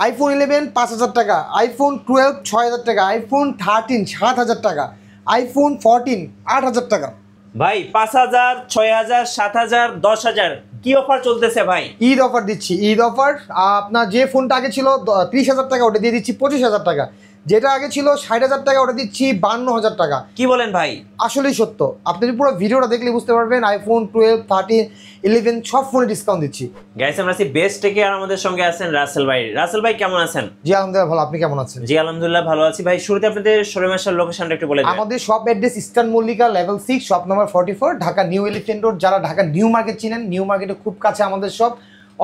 IPhone 11 5,000 টাকা, iPhone 12 6,000 টাকা, iPhone 13 7,000 টাকা, আইফোন 14 8,000 টাকা। ভাই 5,000 6,000 7,000 10,000 কি অফার চলতেছে ভাই? ঈদ অফার দিচ্ছি, ঈদ অফার। আপনার যে ফোনটা আগে ছিল 30,000 টাকা, ওটা দিয়ে দিচ্ছি 25,000 টাকা। যেটা আগে ছিল 60,000 টাকা, ওটা দিচ্ছি 52,000 টাকা। কি বলেন ভাই? আসলেই সত্য, আপনি পুরো ভিডিওটা দেখলে বুঝতে পারবেন। আইফোন 12 13 11 সব ফোনে ডিসকাউন্ট দিচ্ছি। গাইস আমরা আছি বেস্ট টেকে, আর আমাদের সঙ্গে আছেন রাসেল ভাই। রাসেল ভাই কেমন আছেন? জি আলহামদুলিল্লাহ ভালো, আপনি কেমন আছেন? জি আলহামদুলিল্লাহ ভালো আছি ভাই। শুরুতে আপনাদের শোরুম আসার লোকেশনটা একটু বলে দিন। আমাদের shop address eastern Mallika level 6 shop number 44 Dhaka new elephant road. যারা ঢাকা নিউ মার্কেট চিনেন, নিউ মার্কেটে খুব কাছে আমাদের শপ।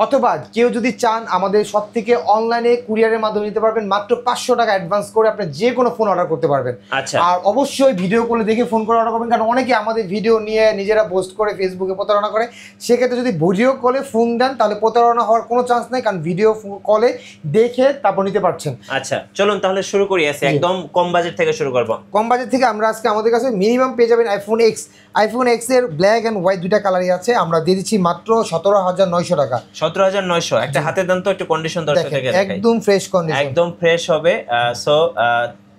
অথবা কেউ যদি চান আমাদের শপ থেকে অনলাইনে কুরিয়ারের মাধ্যমে নিতে পারবেন, মাত্র 500 টাকা অ্যাডভান্স করে আপনি যে কোনো ফোন অর্ডার করতে পারবেন। আচ্ছা, আর অবশ্যই ভিডিও কলে দেখে ফোন করে অর্ডার করবেন, কারণ অনেকে আমাদের ভিডিও নিয়ে নিজেরা পোস্ট করে ফেসবুকে প্রতারণা করে। সেক্ষেত্রে যদি ভিডিও কলে ফোন দেন তাহলে প্রতারণা হওয়ার কোনো চান্স নেই, কারণ ভিডিও কলে দেখে তারপর নিতে পারছেন। আচ্ছা চলুন তাহলে শুরু করি। একদম কম বাজেট থেকে শুরু করব। কম বাজেট থেকে আমরা আজকে আমাদের কাছে মিনিমাম পেয়ে যাবেন আইফোন এক্স। আইফোন এক্স এর ব্ল্যাক অ্যান্ড হোয়াইট দুইটা কালারই আছে, আমরা দিয়ে দিচ্ছি মাত্র 17,900 টাকা। 17,900। একটা হাতে দেন তো একটু কন্ডিশন দর্শক থেকে দেখাই। একদম ফ্রেশ কন্ডিশন, একদম ফ্রেশ হবে। সো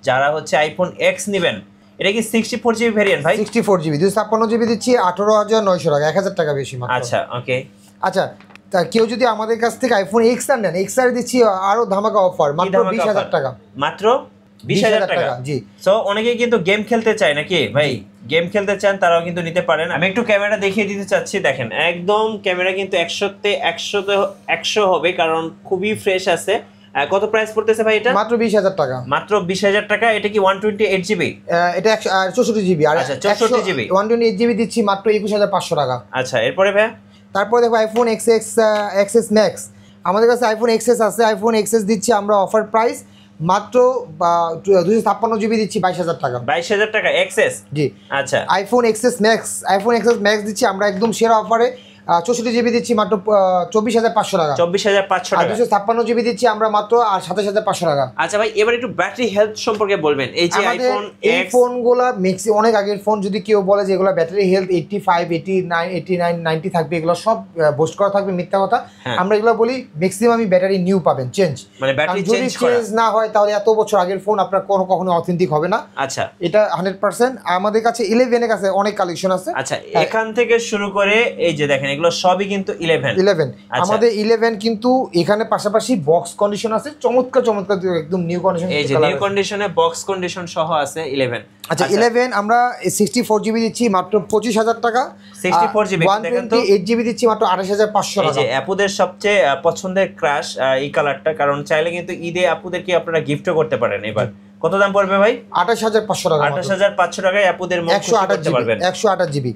যারা হচ্ছে আইফোন এক্স নেবেন, এটা কি 64 জিবি ভেরিয়েন্ট ভাই? 64 জিবি 256 জিবি দিচ্ছি 18,900 টাকা, 1,000 টাকা বেশি মাত্র। আচ্ছা ওকে। আচ্ছা, তা কেউ যদি আমাদের কাছ থেকে আইফোন এক্স আর নেন, এক্স আর দিচ্ছি আরো ধামাকা অফার, মাত্র 20,000 টাকা। মাত্র 20,000 টাকা। জি। সো অনেকে কিন্তু গেম খেলতে চায় নাকি ভাই? গেম খেলতে চান তারাও কিন্তু নিতে পারেন। আমি একটু ক্যামেরা দেখিয়ে দিতে চাচ্ছি, দেখেন একদম ক্যামেরা কিন্তু 100 হবে, কারণ খুবই ফ্রেশ আছে। কত প্রাইস পড়তেছে ভাই এটা? মাত্র 20,000 টাকা। মাত্র 20,000 টাকা। এটা কি 128 জিবি? এটা 64 জিবি। আর আচ্ছা 64 জিবি 128 জিবি দিচ্ছি মাত্র 21,500 টাকা। আচ্ছা এরপরে ভাই? তারপরে দেখো আইফোন এক্সএস ম্যাক্স, আমাদের কাছে আইফোন এক্সএস আছে। আইফোন এক্সএস দিচ্ছি আমরা অফার প্রাইস মাত্র 256 জিবি দিচ্ছি 22,000 টাকা। 22,000 টাকা এক্সএস? জি। আচ্ছা আইফোন এক্সএস ম্যাক্স দিচ্ছি আমরা একদম সেরা অফারে, 64 জিবি দিচ্ছি মাত্র 24,500 টাকা। 24,500 আর টাকা। 256 জিবি দিচ্ছি আমরা মাত্র 27,500 টাকা। আচ্ছা ভাই এবার একটু ব্যাটারি হেলথ সম্পর্কে বলবেন। এই যে আইফোন এই ফোনগুলা ম্যাক্সি অনেক আগের ফোন, যদি কেউ বলে যে এগুলো ব্যাটারি হেলথ 85 89 89 90 থাকবে, এগুলো সব বোস্ট করা থাকবে, মিথ্যা কথা। আমরা এগুলো বলি ম্যাক্সিমামই ব্যাটারি নিউ পাবেন, চেঞ্জ মানে ব্যাটারি চেঞ্জ না হয় তাহলে এত বছর আগের ফোন আপনার কখনো অথেন্টিক হবে না। আচ্ছা এটা 100%। আমাদের কাছে 11 এর কাছে অনেক কালেকশন আছে। আচ্ছা এখান থেকে শুরু করে এই যে দেখেন এগুলো সবই কিন্তু 11। আমাদের 11 কিন্তু এখানে পাশাপাশি বক্স কন্ডিশন আছে, চমৎকার একদম নিউ কন্ডিশন। এই যে নিউ কন্ডিশনে বক্স কন্ডিশন সহ আছে 11। আচ্ছা 11 আমরা 64 জিবি দিচ্ছি মাত্র 25,000 টাকা। 64 জিবি দেখেন তো 128 জিবি দিচ্ছি মাত্র 28,500 টাকা। এই যে আপুদের সবচেয়ে পছন্দের ক্রাশ এই কালারটা, কারণ চাইলে কিন্তু ঈদে আপুদেরকে আপনারা গিফটও করতে পারেন। এবার কত দাম পড়বে ভাই? 28,500 টাকা। 28,500 টাকায় আপুদের মন খুশি করতে পারবেন। 128 জিবি।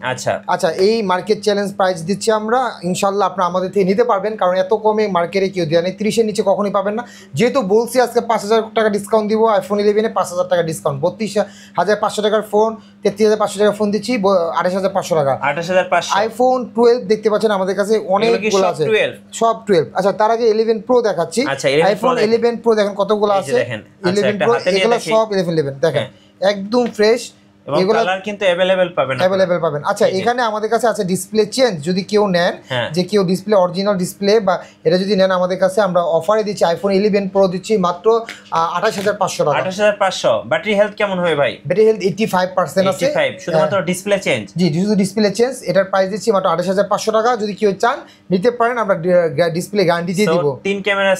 আচ্ছা এই মার্কেট চ্যালেঞ্জ প্রাইস দিচ্ছি আমরা, ইনশাআল্লাহ আপনারা আমাদের থেকে নিতে পারবেন, কারণ এত কমে মার্কেটে কেউ দেয় না। 30 এর নিচে কখনোই পাবেন না। যেহেতু বলছি আজকে 5,000 টাকা ডিসকাউন্ট দিব, আইফোন 11 এ 5,000 টাকা ডিসকাউন্ট, 32,500 টাকার ফোন 33,500 টাকার ফোন দিচ্ছি 28,500 টাকা। 28,500। আইফোন 12 দেখতে পাচ্ছেন আমাদের কাছে অনেকগুলো আছে, সব 12। আচ্ছা তার আগে 11 প্রো দেখাচ্ছি। আইফোন 11 প্রো দেখেন কতগুলো আছে। 11 প্রো এগুলো সব 11 দেখেন একদম ফ্রেশ, এগুলো কালার কিন্তু अवेलेबल পাবেন। আচ্ছা এখানে আমাদের কাছে আছে ডিসপ্লে চেঞ্জ, যদি কেউ নেন যে কেউ ডিসপ্লে অরিজিনাল ডিসপ্লে বা এটা যদি নেন আমাদের কাছে আমরা অফারে দিচ্ছি আইফোন 11 প্রো দিচ্ছি মাত্র 28,500 টাকা। 28,500। ব্যাটারি হেলথ কেমন হবে ভাই? ব্যাটারি হেলথ 85% আছে। 85 শুধুমাত্র ডিসপ্লে চেঞ্জ? জি শুধু ডিসপ্লে চেঞ্জ। এটার প্রাইস দিচ্ছি মাত্র 28,500 টাকা। যদি কেউ চান নিতে পারেন, আমরা ডিসপ্লে গ্যারান্টি দিয়ে দিব। 3 ক্যামেরা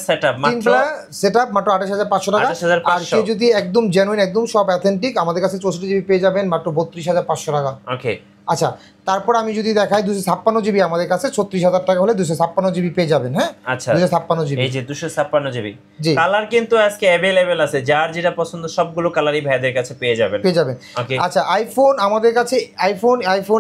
সেটআপ মাত্র 28,500 টাকা। আর কেউ যদি একদম জেনুইন একদম সব অথেন্টিক, আমাদের কাছে 64 জিবি পেয়ে যাবেন মাত্র 32,500 টাকা। ওকে আচ্ছা তারপর আমি যদি দেখাই 256 জিবি আমাদের কাছে 36,000 টাকা হলে 256 জিবি পেয়ে যাবেন। হ্যাঁ আচ্ছা 256 জিবি। এই যে 256 জিবি কালার কিন্তু আজকে अवेलेबल আছে, যার যেটা পছন্দ সবগুলো কালারই ভাইদের কাছে পেয়ে যাবেন। ওকে আচ্ছা আইফোন আমাদের কাছে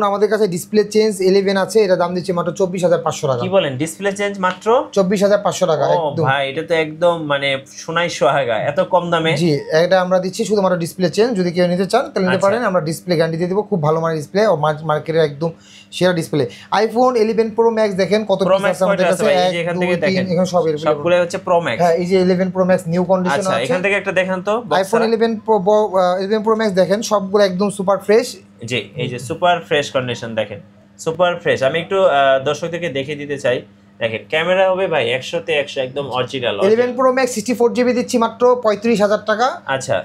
আমাদের কাছে ডিসপ্লে চেঞ্জ 11 আছে, এটা দাম দিচ্ছি মাত্র 24,500 টাকা। কি বলেন ডিসপ্লে চেঞ্জ মাত্র 24,500 টাকা? একদম ভাই এটা তো একদম মানে সোনাই সোহাগা, এত কম দামে। জি এটা আমরা দিচ্ছি শুধুমাত্র ডিসপ্লে চেঞ্জ, যদি কেউ নিতে চান তাহলে নিতে পারেন, আমরা ডিসপ্লে গ্যারান্টি দিয়ে দেব, খুব ভালো মানের ডিসপ্লে, মার্কেটের একদম সেরা ডিসপ্লে। আইফোন 11 প্রো ম্যাক্স দেখেন কত পিস আছে আমাদের কাছে, এখান থেকে দেখেন এখানে সবগুলো হচ্ছে প্রো ম্যাক্স। হ্যাঁ এই যে 11 প্রো ম্যাক্স নিউ কন্ডিশন আছে। আচ্ছা এখান থেকে একটা দেখেন তো আইফোন 11 প্রো ম্যাক্স দেখেন সবগুলো একদম সুপার ফ্রেশ। জি এই যে সুপার ফ্রেশ কন্ডিশন দেখেন, সুপার ফ্রেশ। আমি একটু দর্শকদেরকে দেখিয়ে দিতে চাই দেখেন ক্যামেরা হবে ভাই 100 তে 100 একদম অরিজিনাল। 11 Pro Max 64GB দিচ্ছি মাত্র 35,000 টাকা। আচ্ছা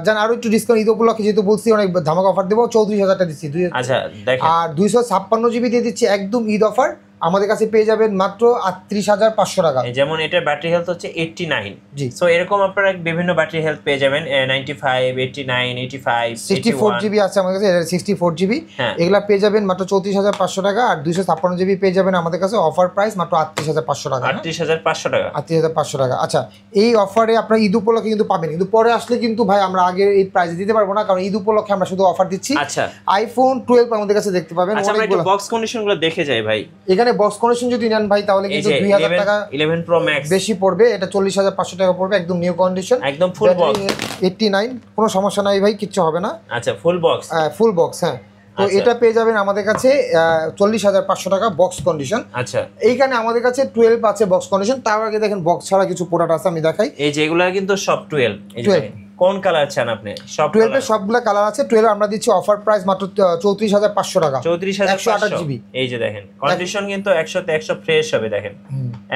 জান আরো একটু ডিসকাউন্ট ঈদ উপলক্ষে যেহেতু বলছি অনেক ধামাকা অফার দেবো, 34,000 টাকা দিচ্ছি। আচ্ছা দেখেন আর 256GB দিয়ে দিচ্ছি একদম ঈদ অফার, আমাদের কাছে পেয়ে যাবেন মাত্র 38,500 টাকা। যেমন এটার ব্যাটারি হেলথ হচ্ছে 89। জি। সো এরকম আপনারা বিভিন্ন ব্যাটারি হেলথ পেয়ে যাবেন 95, 89, 85, 64GB আছে আমাদের কাছে, 64GB হ্যাঁ। এগুলা পেয়ে যাবেন মাত্র 34,500 টাকা। আর 256GB পেয়ে যাবেন আমাদের কাছে অফার প্রাইস মাত্র 38,500 টাকা। 38,500 টাকা। 38,500 টাকা। আচ্ছা এই অফারে আপনার ঈদ উপলক্ষে কিন্তু পাবেন, কিন্তু পরে আসলে কিন্তু ভাই আমরা আগে এই প্রাইসে দিতে পারবো না, কারণ ঈদ উপলক্ষে আমরা শুধু অফার দিচ্ছি। আচ্ছা আইফোন 12 আমাদের কাছে দেখতে পাবেন আচ্ছা আমরা একটু অনেকগুলো। বক্স কন্ডিশনগুলো দেখে যাই ভাই। এখানে বক্স কানেকশন যদি নেন ভাই তাহলে এই কিন্তু যে 2,000 টাকা 11 Pro Max বেশি পড়বে, এটা 40,500 টাকা পড়বে একদম নিউ কন্ডিশন, একদম ফুল বক্স 89, কোনো সমস্যা নাই ভাই, কিচ্ছু হবে না। আচ্ছা ফুল বক্স। ফুল বক্স হ্যাঁ। তো আচ্ছা। এটা পেয়ে যাবেন আমাদের কাছে 40,500 টাকা বক্স কন্ডিশন। আচ্ছা এইখানে আমাদের কাছে 12 আছে বক্স কন্ডিশন। তার আগে দেখেন বক্স ছাড়া কিছু প্রোডাক্ট আছে, আমি দেখাই। এই যে এগুলা কিন্তু সব 12। এই যে 12 দেখেন, কোন কালার চান আপনি? সব 12 এর সবগুলা কালার আছে। 12 আমরা দিচ্ছি অফার প্রাইস মাত্র 34,500 টাকা। 34,500। এই যে দেখেন কন্ডিশন কিন্তু 100 তে 100 ফ্রেশ হবে দেখেন,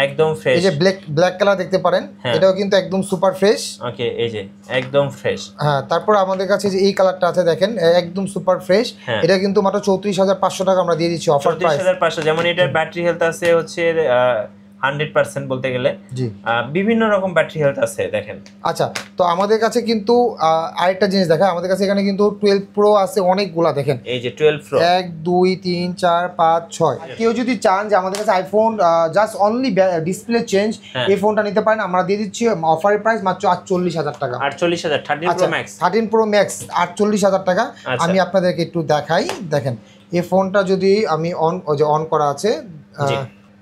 একদম ফ্রেশ। এই যে ব্ল্যাক কালার দেখতে পারেন, হ্যাঁ। এটাও কিন্তু একদম সুপার ফ্রেশ। ওকে এই যে একদম ফ্রেশ। হ্যাঁ, তারপর আমাদের কাছে যে এই কালারটা আছে দেখেন একদম সুপার ফ্রেশ, হ্যাঁ। এটা কিন্তু মাত্র 34,500 টাকা আমরা দিয়ে দিচ্ছি অফার প্রাইস। 34,500। যেমন এটার ব্যাটারি হেলথ আছে হচ্ছে 100% বলতে গেলে। জি। বিভিন্ন রকম ব্যাটারি হেলথ আছে দেখেন। আচ্ছা তো আমাদের কাছে কিন্তু আরেকটা জিনিস দেখায়, আমাদের কাছে এখানে কিন্তু 12 Pro আছে অনেকগুলা দেখেন। এই যে 12 Pro 1 2 3 4 5 6। কেউ যদি চান যে আমাদের কাছে iPhone just only display change এই ফোনটা নিতে পারেন, আমরা দিয়ে দিচ্ছি অফারের প্রাইস মাত্র 48,000 টাকা। 48,000 13 Pro Max। 13 Pro Max 48,000 টাকা। আচ্ছা। আমি আপনাদেরকে একটু দেখাই, দেখেন এই ফোনটা যদি আমি অন করা আছে, জি।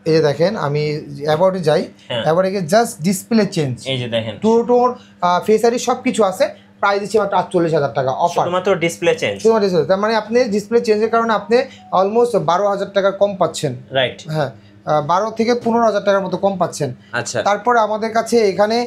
এই যে দেখেন আমি অ্যাবাউটে যাই, হ্যাঁ। অ্যাবাউটে গিয়ে জাস্ট ডিসপ্লে চেঞ্জ, এই যে দেখেন টোর ফেস আইডি সব কিছু আছে, প্রাইস দিচ্ছি মাত্র 48,000 টাকা অফার। শুধুমাত্র ডিসপ্লে চেঞ্জ। শুধুমাত্র display। তার মানে আপনি ডিসপ্লে চেঞ্জের কারণে আপনি অলমোস্ট 12,000 টাকা কম পাচ্ছেন। রাইট। হ্যাঁ, 12 থেকে 15,000 টাকার মতো কম পাচ্ছেন। আচ্ছা তারপর আমাদের কাছে এখানে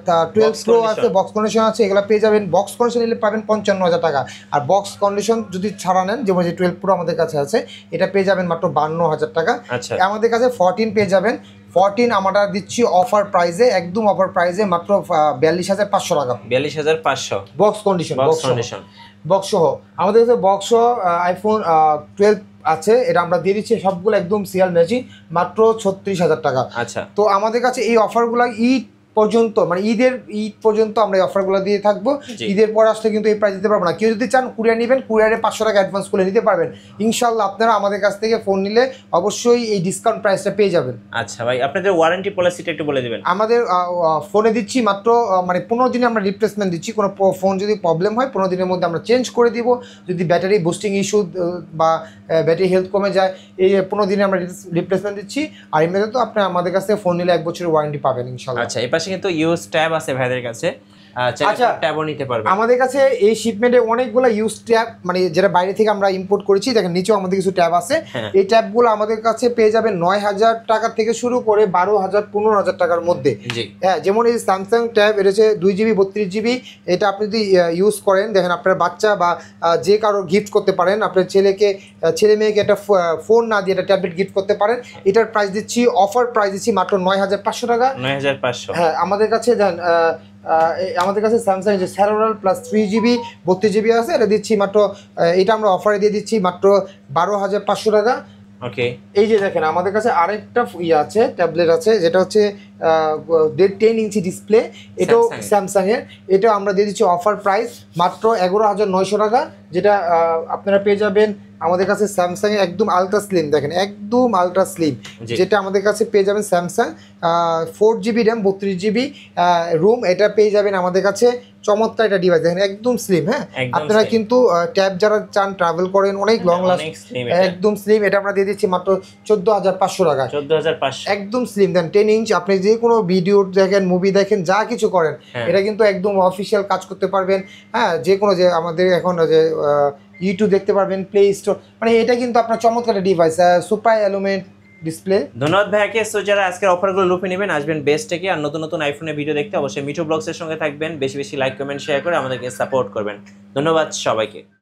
12 Pro আছে, বক্স কন্ডিশন আছে, এগুলো পেয়ে যাবেন। বক্স কন্ডিশন নিলে পাবেন 55,000 টাকা। আর বক্স কন্ডিশন যদি ছাড়া নেন, যেমন যে 12 Pro আমাদের কাছে আছে, এটা পেয়ে যাবেন মাত্র 52,000 টাকা। আচ্ছা আমাদের কাছে 14 পেয়ে যাবেন। 14 আমরা দিচ্ছি অফার প্রাইসে, একদম অফার প্রাইসে মাত্র 42,500 টাকা 42,500 box condition. Box condition box সহ আমাদের কাছে বক্স সহ আইফোন 12 আছে, এটা আমরা দিয়ে দিচ্ছি সবগুলো একদম সিরিয়াল ম্যাচিং মাত্র 36,000 টাকা। আচ্ছা তো আমাদের কাছে এই অফারগুলো ঈদ পর্যন্ত, মানে ঈদ পর্যন্ত আমরা এই অফারগুলো দিয়ে থাকবো। জি। ঈদের পর আসলে কিন্তু এই প্রাইস দিতে পারবো না। কেউ যদি চান কুরিয়ার নেবেন, কুরিয়ারে 500 টাকা অ্যাডভান্স করে নিতে পারবেন। ইনশাল্লাহ আপনারা আমাদের কাছ থেকে ফোন নিলে অবশ্যই এই ডিসকাউন্ট প্রাইসটা পেয়ে যাবেন। আচ্ছা ভাই আপনাদের ওয়ারেন্টি পলিসিটা একটু বলে দিবেন। আমাদের ফোনে দিচ্ছি মাত্র মানে 15 দিনে আমরা রিপ্লেসমেন্ট দিচ্ছি। কোনো ফোন যদি প্রবলেম হয় 15 দিনের মধ্যে আমরা চেঞ্জ করে দিব। যদি ব্যাটারি বুস্টিং ইস্যু বা ব্যাটারি হেলথ কমে যায়, এই 15 দিনে আমরা রিপ্লেসমেন্ট দিচ্ছি। আর এমনিতে তো আপনি আমাদের কাছ থেকে ফোন নিলে 1 বছরের ওয়ারেন্টি পাবেন ইনশাল্লাহ। আচ্ছা এই পাশে কিন্তু ইউজ ট্যাব আছে ভাইদের কাছে, আচ্ছা, ট্যাবও নিতে পারবেন। আমাদের কাছে এই শিপমেন্টে অনেকগুলো ইউজ ট্যাব, মানে যেটা বাইরে থেকে আমরা ইম্পোর্ট করেছি, দেখেন নিচেও আমাদের কিছু ট্যাব আছে। হ্যাঁ। এই ট্যাবগুলো আমাদের কাছে পেয়ে যাবেন 9,000 টাকা থেকে শুরু করে 12,000 15,000 টাকার মধ্যে। জি হ্যাঁ, যেমন এই স্যামসাং ট্যাব, এটা হচ্ছে 2GB 32GB। এটা আপনি যদি ইউজ করেন, দেখেন আপনার বাচ্চা বা যে কারো গিফট করতে পারেন, আপনার ছেলে মেয়েকে একটা ফোন না দিয়ে একটা ট্যাবলেট গিফট করতে পারেন। এটার প্রাইস দিচ্ছি, অফার প্রাইস দিচ্ছি মাত্র 9,500 টাকা। 9,500। হ্যাঁ, আমাদের কাছে দেন আমাদের কাছে স্যামসাং যে স্যারোরাল প্লাস 3GB 32GB আছে, এটা দিচ্ছি মাত্র, এটা আমরা অফারে দিয়ে দিচ্ছি মাত্র 12,500 টাকা। ওকে এই যে দেখেন আমাদের কাছে আরেকটা আছে, ট্যাবলেট আছে, যেটা হচ্ছে 10 ইঞ্চি ডিসপ্লে, এটাও স্যামসাং এর। এটাও আমরা দিয়ে দিচ্ছি অফার প্রাইস মাত্র 11,900 টাকা, যেটা আপনারা পেয়ে যাবেন আমাদের কাছে স্যামসাং এর একদম আলট্রা স্লিম। দেখেন একদম আলট্রা স্লিম, যেটা আমাদের কাছে পেয়ে যাবেন Samsung 4GB RAM 32GB room, এটা পেয়ে যাবেন আমাদের কাছে। চমৎকার একটা ডিভাইস, দেখেন একদম স্লিম। হ্যাঁ, আপনারা কিন্তু ট্যাব যারা চান, ট্রাভেল করেন, অনেক লং লাস্ট, একদম স্লিম। এটা আমরা দিয়ে দিচ্ছি মাত্র 14,500 টাকা। 14,500 একদম স্লিম। দেন 10 ইঞ্চ, আপনি যে কোনো ভিডিও দেখেন, মুভি দেখেন, যা কিছু করেন, এটা কিন্তু একদম অফিসিয়াল কাজ করতে পারবেন। হ্যাঁ, যে কোনো, যে আমাদের এখন যে ইউটিউব দেখতে পারবেন, প্লে স্টোর, মানে এটা কিন্তু আপনার চমৎকার ডিভাইস, সুপার এলিমেন্ট ডিসপ্লে। ধন্যবাদ ভাইয়াকে। সো যারা আজকের অফারগুলো লুপে নেবেন, আসবেন বেস্ট থেকে। আর নতুন নতুন আইফোনের ভিডিও দেখতে অবশ্যই মিঠু ব্লগসের সঙ্গে থাকবেন। বেশি বেশি লাইক কমেন্ট শেয়ার করে আমাদেরকে সাপোর্ট করবেন। ধন্যবাদ সবাইকে।